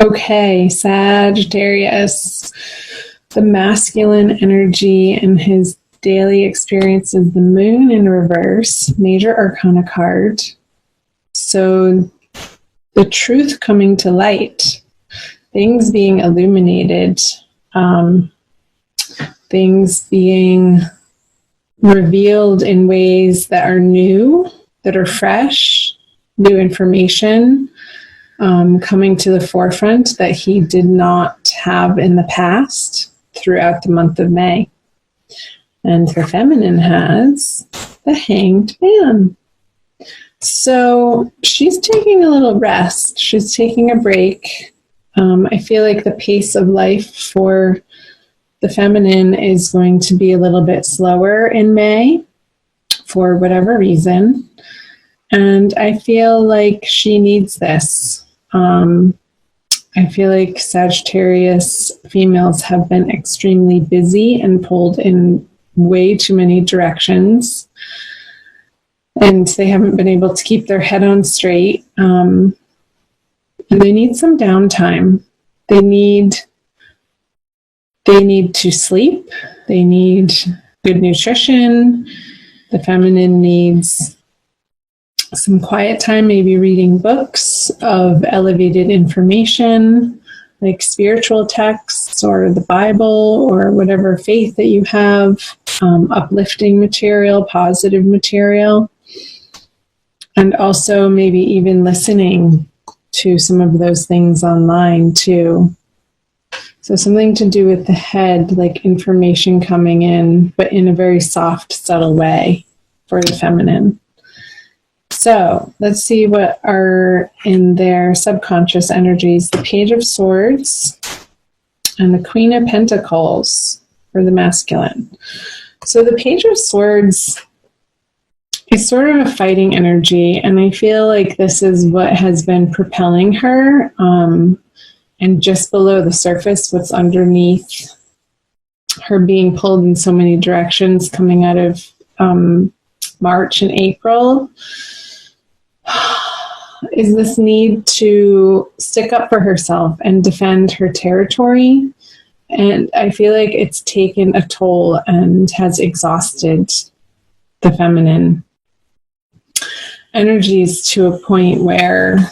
Okay, Sagittarius. The masculine energy in his daily experience is the moon in reverse, major arcana card. So the truth coming to light, things being illuminated, things being revealed in ways that are new, that are fresh, new information coming to the forefront that he did not have in the past throughout the month of May. And the feminine has the Hanged Man. So she's taking a little rest. She's taking a break. I feel like the pace of life for the feminine is going to be a little bit slower in May for whatever reason. And I feel like she needs this. I feel like Sagittarius females have been extremely busy and pulled in way too many directions. And they haven't been able to keep their head on straight. And they need some downtime. They need to sleep. They need good nutrition. The feminine needs some quiet time, maybe reading books of elevated information, like spiritual texts or the Bible or whatever faith that you have, uplifting material, positive material, and also maybe even listening to some of those things online too. So something to do with the head, like information coming in, but in a very soft, subtle way for the feminine. So let's see what are in their subconscious energies. The Page of Swords and the Queen of Pentacles for the masculine. So the Page of Swords is sort of a fighting energy, and I feel like this is what has been propelling her. And just below the surface, what's underneath her being pulled in so many directions coming out of March and April is this need to stick up for herself and defend her territory. And I feel like it's taken a toll and has exhausted the feminine energies to a point where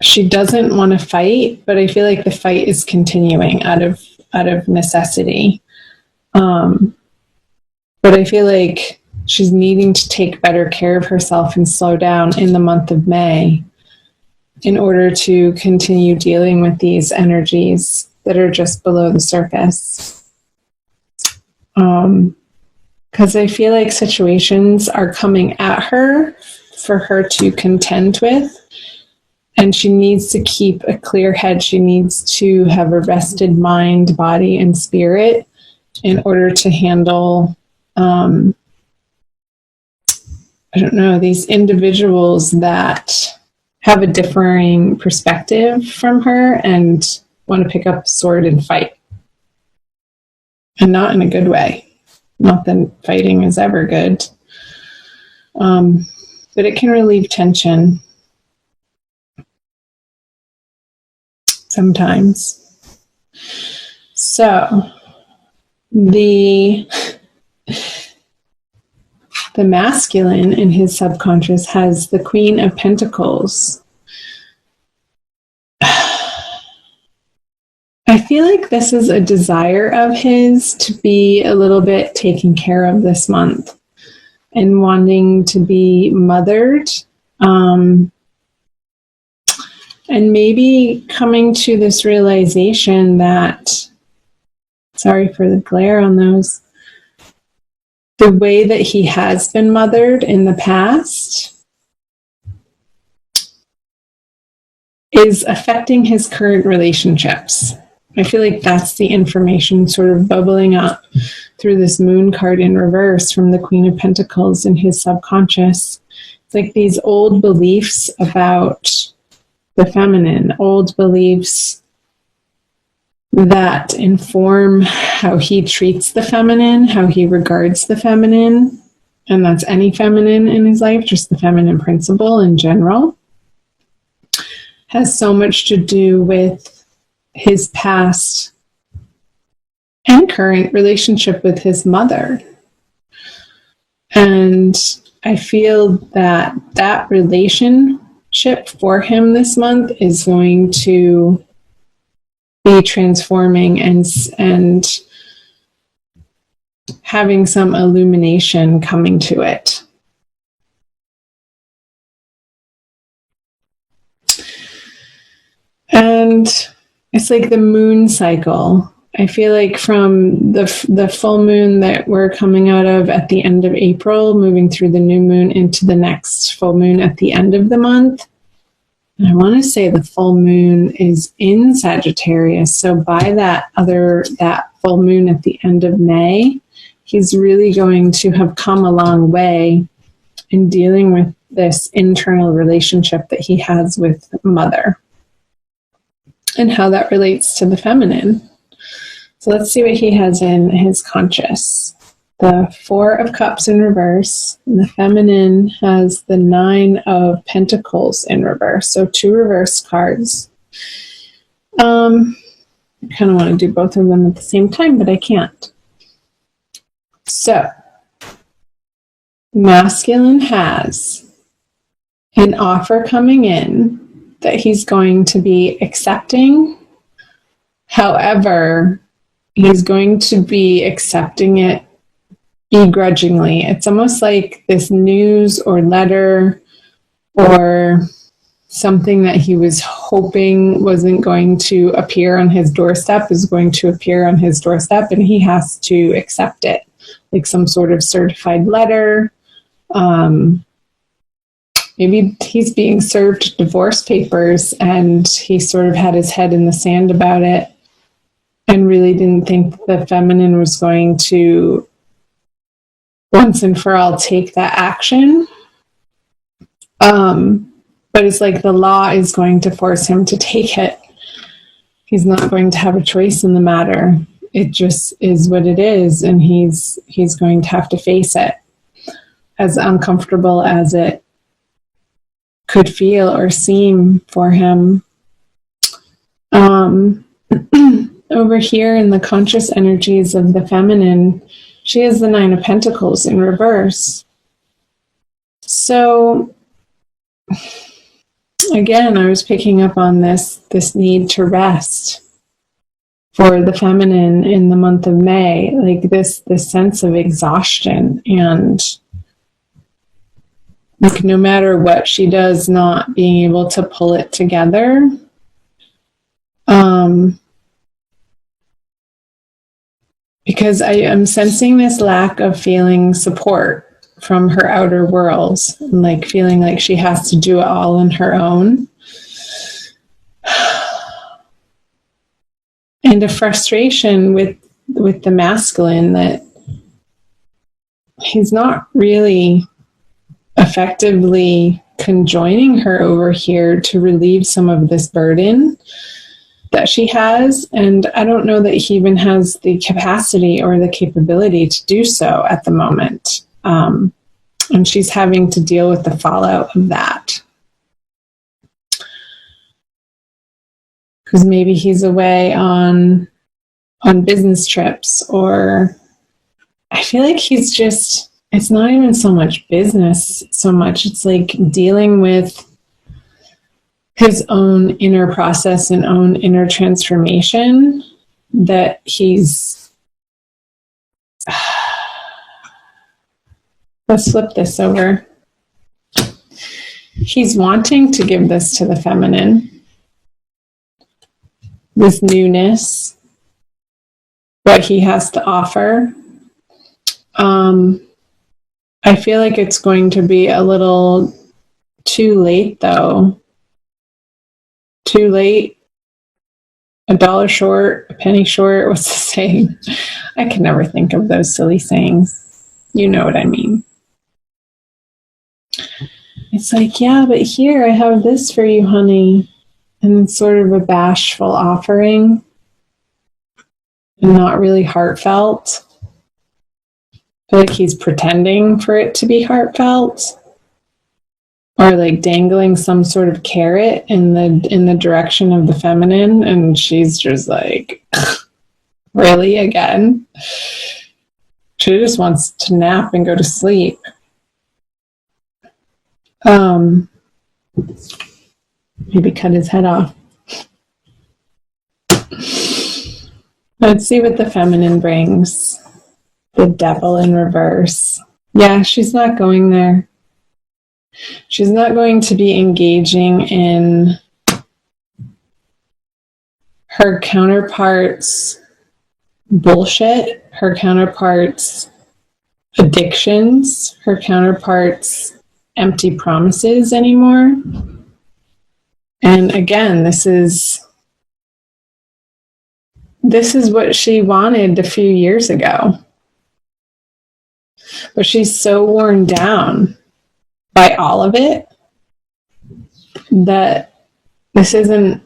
she doesn't want to fight, but I feel like the fight is continuing out of necessity. But I feel like she's needing to take better care of herself and slow down in the month of May in order to continue dealing with these energies that are just below the surface. Because I feel like situations are coming at her for her to contend with, and she needs to keep a clear head. She needs to have a rested mind, body, and spirit in order to handle these individuals that have a differing perspective from her and want to pick up a sword and fight. And not in a good way. Not that fighting is ever good. But it can relieve tension sometimes. So, the masculine in his subconscious has the Queen of Pentacles. I feel like this is a desire of his to be a little bit taken care of this month and wanting to be mothered. And maybe coming to this realization that, sorry for the glare on those, the way that he has been mothered in the past is affecting his current relationships. I feel like that's the information sort of bubbling up through this moon card in reverse from the Queen of Pentacles in his subconscious. It's like these old beliefs about the feminine, old beliefs that inform how he treats the feminine, how he regards the feminine, and that's any feminine in his life, just the feminine principle in general, has so much to do with his past and current relationship with his mother. And I feel that that relationship for him this month is going to be transforming and having some illumination coming to it. And it's like the moon cycle. I feel like from the full moon that we're coming out of at the end of April, moving through the new moon into the next full moon at the end of the month. And I want to say the full moon is in Sagittarius. So by that full moon at the end of May, he's really going to have come a long way in dealing with this internal relationship that he has with mother and how that relates to the feminine. So let's see what he has in his conscious. The 4 of Cups in reverse. And the feminine has the 9 of Pentacles in reverse. So 2 reverse cards. I kind of want to do both of them at the same time, but I can't. So, masculine has an offer coming in that he's going to be accepting. However, he's going to be accepting it begrudgingly. It's almost like this news or letter or something that he was hoping wasn't going to appear on his doorstep is going to appear on his doorstep, and he has to accept it, like some sort of certified letter. Maybe he's being served divorce papers and he sort of had his head in the sand about it and really didn't think the feminine was going to once and for all take that action. But it's like the law is going to force him to take it. He's not going to have a choice in the matter. It just is what it is, and he's going to have to face it, as uncomfortable as it could feel or seem for him. Over here in the conscious energies of the feminine, she has the 9 of Pentacles in reverse. So, again, I was picking up on this need to rest for the feminine in the month of May, like this sense of exhaustion and like no matter what she does, not being able to pull it together. Because I am sensing this lack of feeling support from her outer world, and like feeling like she has to do it all on her own. And a frustration with the masculine that he's not really effectively conjoining her over here to relieve some of this burden that she has. And I don't know that he even has the capacity or the capability to do so at the moment. And she's having to deal with the fallout of that. Because maybe he's away on business trips, or I feel like he's just, it's not even so much business so much. It's like dealing with his own inner process and own inner transformation that he's... Let's flip this over. He's wanting to give this to the feminine, this newness, what he has to offer. I feel like it's going to be a little too late, though. Too late, a dollar short, a penny short. What's the saying? I can never think of those silly sayings. You know what I mean. It's like, yeah, but here I have this for you, honey. And it's sort of a bashful offering and not really heartfelt. I feel like he's pretending for it to be heartfelt. or like dangling some sort of carrot in the direction of the feminine, and she's just like, really, again? She just wants to nap and go to sleep. Maybe cut his head off. Let's see what the feminine brings. The devil in reverse. Yeah, she's not going there. She's not going to be engaging in her counterpart's bullshit, her counterpart's addictions, her counterpart's empty promises anymore. And again, this is what she wanted a few years ago. But she's so worn down by all of it that this isn't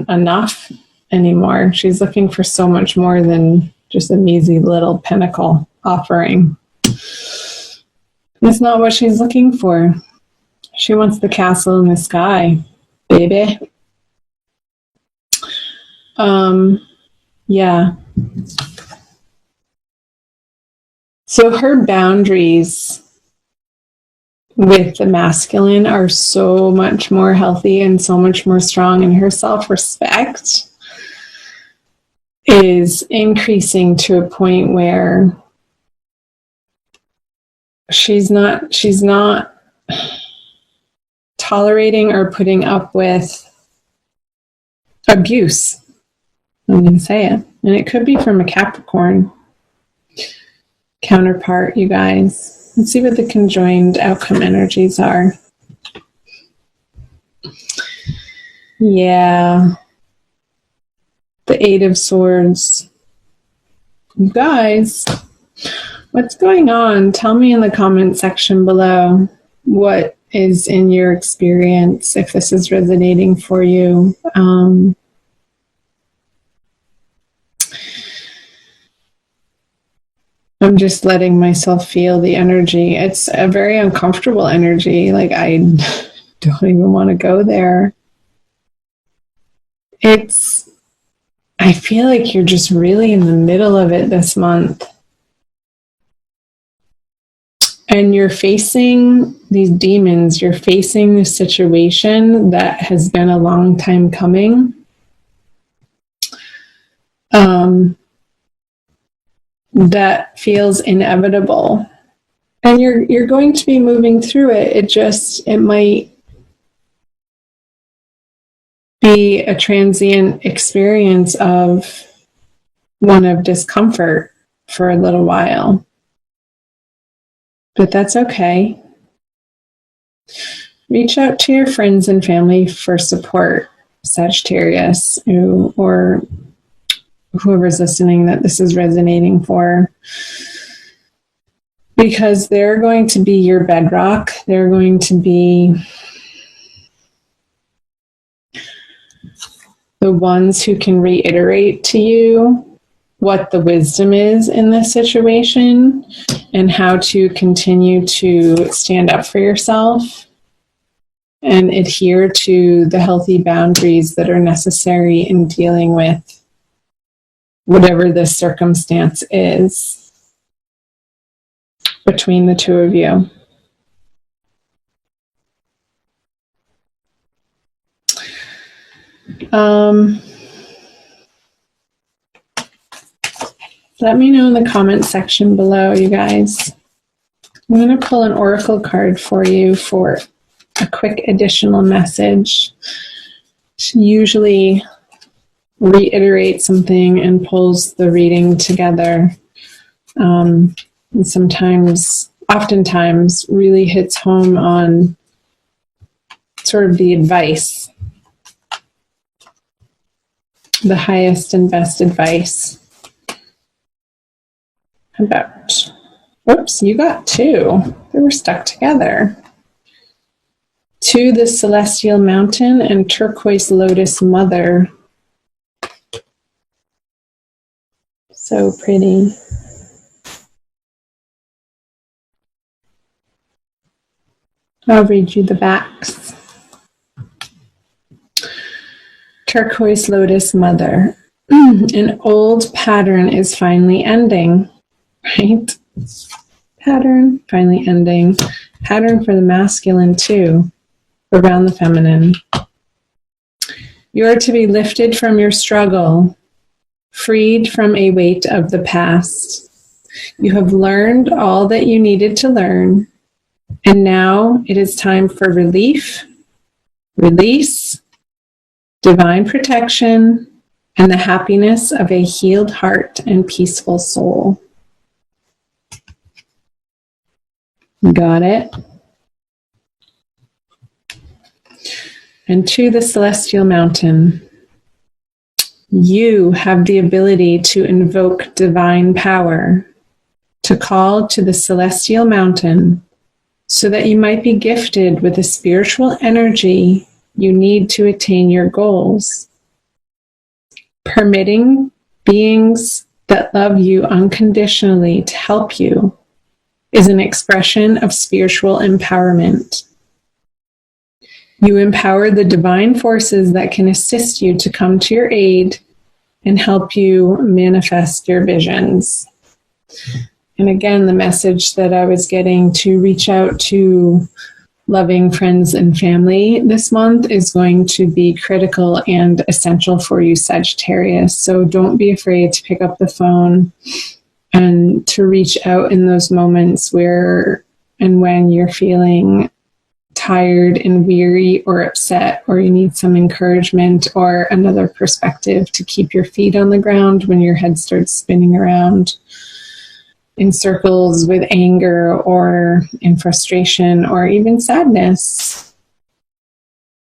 enough anymore. She's looking for so much more than just a measly little pinnacle offering. That's not what she's looking for. She wants the castle in the sky, baby. Yeah. So her boundaries with the masculine are so much more healthy and so much more strong, and her self-respect is increasing to a point where she's not tolerating or putting up with abuse. I'm going to say it. And it could be from a Capricorn counterpart, you guys. Let's see what the conjoined outcome energies are. Yeah. The Eight of Swords. You guys, what's going on? Tell me in the comment section below what is in your experience, if this is resonating for you. I'm just letting myself feel the energy. It's a very uncomfortable energy. Like, I don't even want to go there. I feel like you're just really in the middle of it this month. And you're facing these demons. You're facing this situation that has been a long time coming. That feels inevitable, and you're going to be moving through it. It might be a transient experience of one of discomfort for a little while, but that's okay. Reach out to your friends and family for support, Sagittarius, or whoever's listening that this is resonating for, because they're going to be your bedrock. They're going to be the ones who can reiterate to you what the wisdom is in this situation and how to continue to stand up for yourself and adhere to the healthy boundaries that are necessary in dealing with whatever the circumstance is between the two of you. Let me know in the comment section below, you guys. I'm going to pull an oracle card for you for a quick additional message. She usually reiterates something and pulls the reading together. And oftentimes really hits home on sort of the advice, the highest and best advice. How about, whoops, you got two. They were stuck together. To the Celestial Mountain and Turquoise Lotus Mother. So pretty. I'll read you the backs. Turquoise Lotus Mother. An old pattern is finally ending, right? Pattern finally ending. Pattern for the masculine too, around the feminine. You are to be lifted from your struggle, freed from a weight of the past. You have learned all that you needed to learn, and now it is time for relief, release, divine protection, and the happiness of a healed heart and peaceful soul. Got it? And to the celestial mountain. You have the ability to invoke divine power, to call to the celestial mountain, so that you might be gifted with the spiritual energy you need to attain your goals. Permitting beings that love you unconditionally to help you is an expression of spiritual empowerment. You empower the divine forces that can assist you to come to your aid and help you manifest your visions. And again, the message that I was getting to reach out to loving friends and family this month is going to be critical and essential for you, Sagittarius. So don't be afraid to pick up the phone and to reach out in those moments where and when you're feeling tired and weary or upset, or you need some encouragement or another perspective to keep your feet on the ground when your head starts spinning around in circles with anger or in frustration or even sadness.